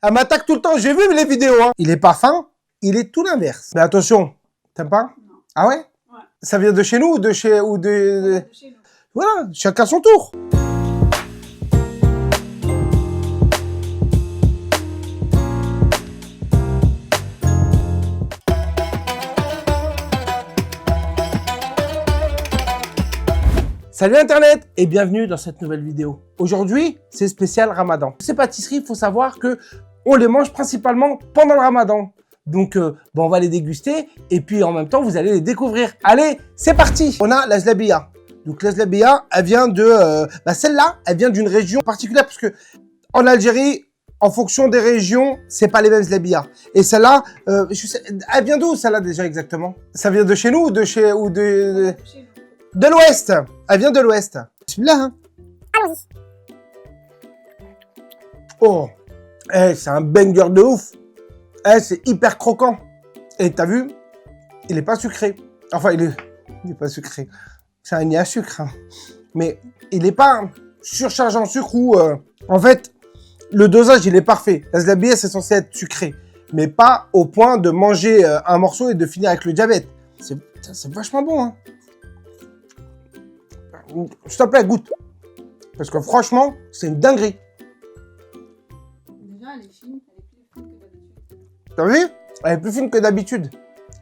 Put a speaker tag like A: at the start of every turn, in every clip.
A: Elle m'attaque tout le temps, j'ai vu les vidéos. Hein. Il est pas fin, il est tout l'inverse. Mais attention, t'aimes pas?
B: Non.
A: Ah ouais?
B: Ouais.
A: Ça vient de chez nous ou de chez...
B: De chez nous.
A: Voilà, chacun son tour. Salut Internet et bienvenue dans cette nouvelle vidéo. Aujourd'hui, c'est spécial Ramadan. Ces pâtisseries, il faut savoir que on les mange principalement pendant le Ramadan. Donc, on va les déguster et puis en même temps, vous allez les découvrir. Allez, c'est parti. On a la zlabia. Donc la zlabia, elle vient de... celle-là, elle vient d'une région particulière parce que en Algérie, en fonction des régions, c'est pas les mêmes zlabia. Et celle-là, elle vient d'où celle-là déjà exactement? Ça vient de chez nous ou de chez...
B: De chez nous.
A: De l'Ouest. Elle vient de l'Ouest. Bismillah, hein.
C: Allons-y.
A: Oh, c'est un banger de ouf. C'est hyper croquant. Et t'as vu, il est pas sucré. Enfin, il est pas sucré. C'est un nid à sucre. Hein. Mais il est pas surchargé en sucre ou... En fait, le dosage, il est parfait. La zlabia, c'est censé être sucré. Mais pas au point de manger un morceau et de finir avec le diabète. C'est vachement bon, hein. S'il te plaît, goûte. Parce que franchement, c'est une dinguerie.
B: Déjà, elle est fine, elle est plus fine que d'habitude.
A: T'as vu? Elle est plus fine que d'habitude.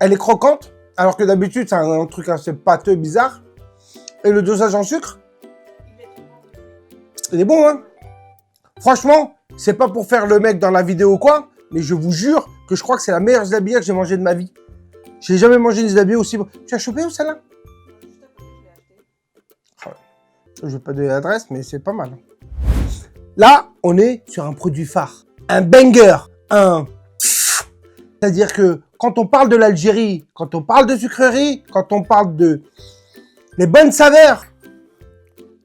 A: Elle est croquante, alors que d'habitude, c'est un truc assez pâteux, bizarre. Et le dosage en sucre, il est bon, hein? Franchement, c'est pas pour faire le mec dans la vidéo ou quoi, mais je vous jure que je crois que c'est la meilleure zlabia que j'ai mangée de ma vie. J'ai jamais mangé une zlabia aussi bonne. Tu as chopé où celle-là? Je vais pas donner l'adresse, mais c'est pas mal. Là, on est sur un produit phare. Un banger. C'est-à-dire que quand on parle de l'Algérie, quand on parle de sucrerie, quand on parle de les bonnes saveurs,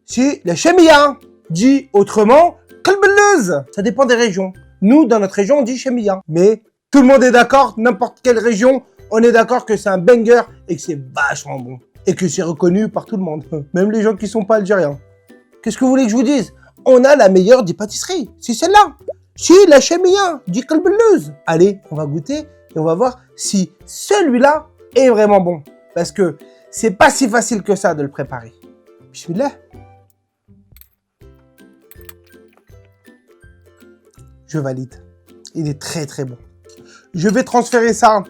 A: c'est la chemia. Dit autrement, kalbelleuse. Ça dépend des régions. Nous, dans notre région, on dit chemia. Mais tout le monde est d'accord, n'importe quelle région, on est d'accord que c'est un banger et que c'est vachement bon. Et que c'est reconnu par tout le monde, même les gens qui sont pas algériens. Qu'est-ce que vous voulez que je vous dise? On a la meilleure des pâtisseries, c'est celle-là. C'est la chemia, dit kalbelleuse. Allez, on va goûter et on va voir si celui-là est vraiment bon. Parce que c'est pas si facile que ça de le préparer. Bismillah. Je valide. Il est très très bon. Je vais transférer ça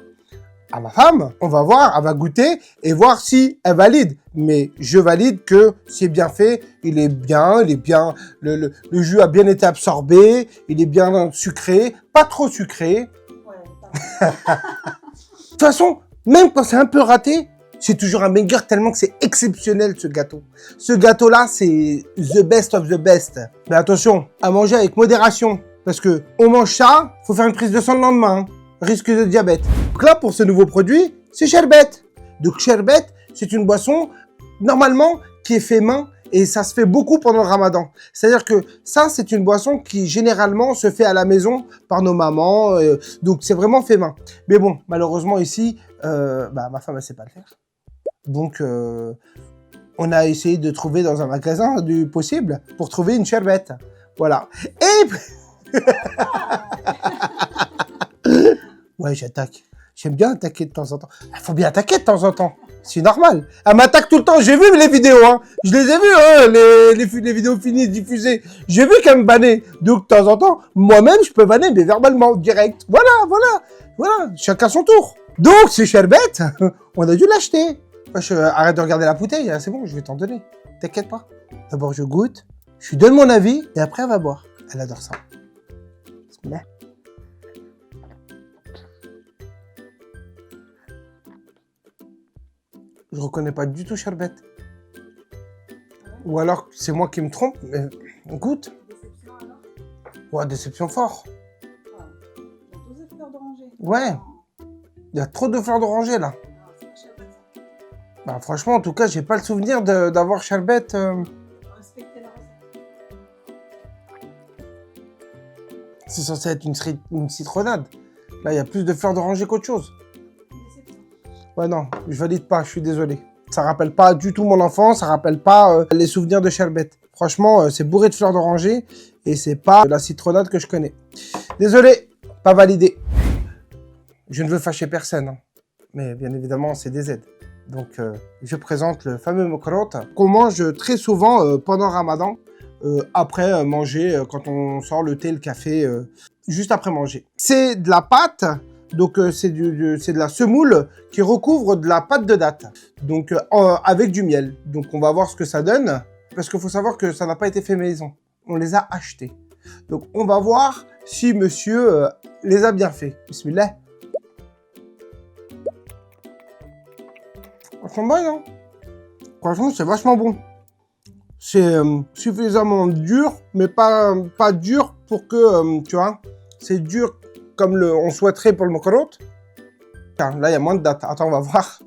A: à ma femme, on va voir, elle va goûter et voir si elle valide. Mais je valide que c'est bien fait, il est bien, le jus a bien été absorbé, il est bien sucré, pas trop sucré.
B: Ouais, pas mal.
A: De toute façon, même quand c'est un peu raté, c'est toujours un banger tellement que c'est exceptionnel ce gâteau. Ce gâteau-là, c'est the best of the best. Mais attention, à manger avec modération. Parce que on mange ça, faut faire une prise de sang le lendemain. Hein. Risque de diabète. Donc là, pour ce nouveau produit, c'est sherbet. Donc sherbet, c'est une boisson, normalement, qui est fait main et ça se fait beaucoup pendant le Ramadan. C'est-à-dire que ça, c'est une boisson qui, généralement, se fait à la maison par nos mamans. Donc, c'est vraiment fait main. Mais bon, malheureusement, ici, ma femme, elle sait pas le faire. Donc, on a essayé de trouver dans un magasin du possible pour trouver une sherbet. Voilà. Et... Ouais, j'attaque. J'aime bien attaquer de temps en temps. Il faut bien attaquer de temps en temps. C'est normal. Elle m'attaque tout le temps. J'ai vu les vidéos, hein. Je les ai vues, hein, les vidéos finies, diffusées. J'ai vu qu'elle me bannait. Donc, de temps en temps, moi-même, je peux banner, mais verbalement, direct. Voilà. Chacun son tour. Donc, c'est sherbet. On a dû l'acheter. Arrête de regarder la bouteille. C'est bon, je vais t'en donner. T'inquiète pas. D'abord, je goûte. Je lui donne mon avis et après, elle va boire. Elle adore ça. Bismillah. Je reconnais pas du tout sherbet. Ou alors c'est moi qui me trompe, mais goûte.
B: Déception alors?
A: Ouais, déception fort.
B: Ah, il y a 12 fleurs d'oranger.
A: Ouais. Il y a trop de fleurs d'oranger là.
B: Ah, c'est pas sherbet, ça.
A: Bah franchement, en tout cas, j'ai pas le souvenir d'avoir sherbet.
B: Respectez la recette.
A: C'est censé être une citronnade. Là, il y a plus de fleurs d'oranger qu'autre chose.
B: Déception.
A: Ouais, non, je valide pas, je suis désolé. Ça rappelle pas du tout mon enfance, ça rappelle pas les souvenirs de sherbet. Franchement, c'est bourré de fleurs d'oranger et c'est pas la citronnade que je connais. Désolé, pas validé. Je ne veux fâcher personne, hein. Mais bien évidemment, c'est des aides. Donc, je présente le fameux mokrot qu'on mange très souvent pendant Ramadan, après manger, quand on sort le thé, le café, juste après manger. C'est de la pâte, donc c'est de la semoule qui recouvre de la pâte de date, donc avec du miel. Donc, on va voir ce que ça donne, parce qu'il faut savoir que ça n'a pas été fait maison. On les a achetés. Donc, on va voir si monsieur les a bien fait. Bismillah. Franchement bon, non? Franchement, c'est vachement bon. C'est suffisamment dur, mais pas dur pour que, tu vois, c'est dur comme on souhaiterait pour le mokrot. Tiens, là, il y a moins de dates. Attends, on va voir.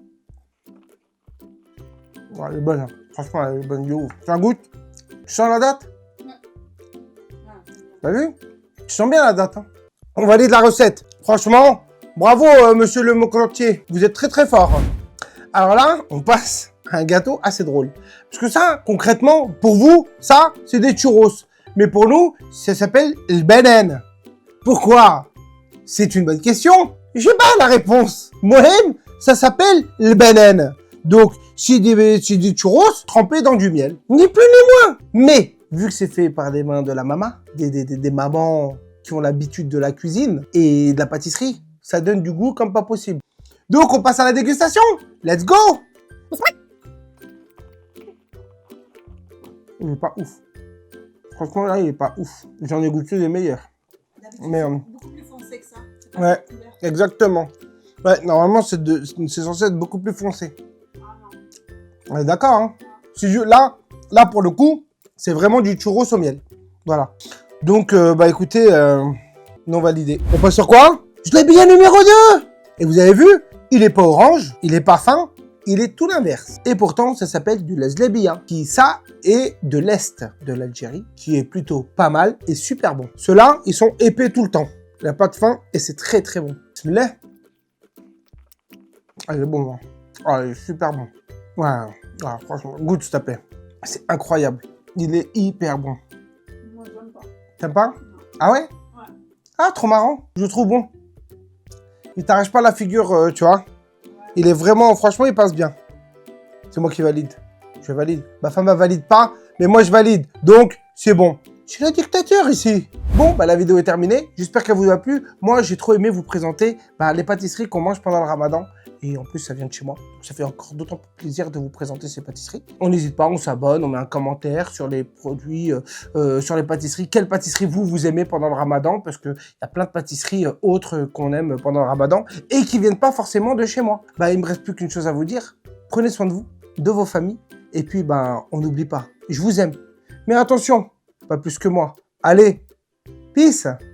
A: Ouais, elle est bonne, hein. Franchement, elle est bonne du ouf. Tu as un goût? Tu sens la date?
B: Ouais.
A: T'as vu? Tu sens bien la date, hein. On valide la recette. Franchement, bravo, monsieur le mokrotier. Vous êtes très très fort. Alors là, on passe à un gâteau assez drôle. Parce que ça, concrètement, pour vous, ça, c'est des churros. Mais pour nous, ça s'appelle le benen. Pourquoi? C'est une bonne question. J'ai pas la réponse. Moi-même, ça s'appelle le benen. Donc, c'est des churros trempés dans du miel. Ni plus ni moins. Mais, vu que c'est fait par des mains de la maman, des mamans qui ont l'habitude de la cuisine et de la pâtisserie, ça donne du goût comme pas possible. Donc, on passe à la dégustation. Let's go! Il est pas ouf. Franchement, là, il est pas ouf. J'en ai goûté des meilleurs. Mais,
B: C'est beaucoup plus foncé que ça. C'est
A: ouais.
B: pas cette couleur.
A: Exactement. Ouais, normalement, c'est censé être beaucoup plus foncé.
B: Ah non.
A: On est d'accord, hein? Là, pour le coup, c'est vraiment du churros au miel. Voilà. Donc, bah écoutez, non validé. On passe sur quoi? Zlebia numéro 2! Et vous avez vu? Il est pas orange, il est pas fin, il est tout l'inverse. Et pourtant, ça s'appelle du zlebia, qui, ça, est de l'Est de l'Algérie, qui est plutôt pas mal et super bon. Ceux-là, ils sont épais tout le temps. Il n'y a pas de fin et c'est très très bon. Bismillah. Ah, il est bon, hein. Ah, il est super bon. Ouais, ah, franchement, goûte s'il te plaît. C'est incroyable. Il est hyper bon.
B: Moi, je n'aime pas.
A: T'aimes pas?
B: Non.
A: Ah ouais?
B: Ouais.
A: Ah, trop marrant. Je le trouve bon. Il t'arrache pas la figure, tu vois. Il est vraiment, franchement, il passe bien. C'est moi qui valide. Je valide. Ma femme ne valide pas, mais moi je valide. Donc, c'est bon. C'est le dictateur ici. Bon, bah la vidéo est terminée. J'espère qu'elle vous a plu. Moi, j'ai trop aimé vous présenter les pâtisseries qu'on mange pendant le Ramadan. Et en plus, ça vient de chez moi. Ça fait encore d'autant plus plaisir de vous présenter ces pâtisseries. On n'hésite pas, on s'abonne, on met un commentaire sur les produits, sur les pâtisseries. Quelle pâtisserie vous aimez pendant le Ramadan? Parce qu'il y a plein de pâtisseries autres qu'on aime pendant le Ramadan et qui viennent pas forcément de chez moi. Bah, il me reste plus qu'une chose à vous dire. Prenez soin de vous, de vos familles. Et puis, ben, on n'oublie pas. Je vous aime. Mais attention, pas plus que moi. Allez, peace!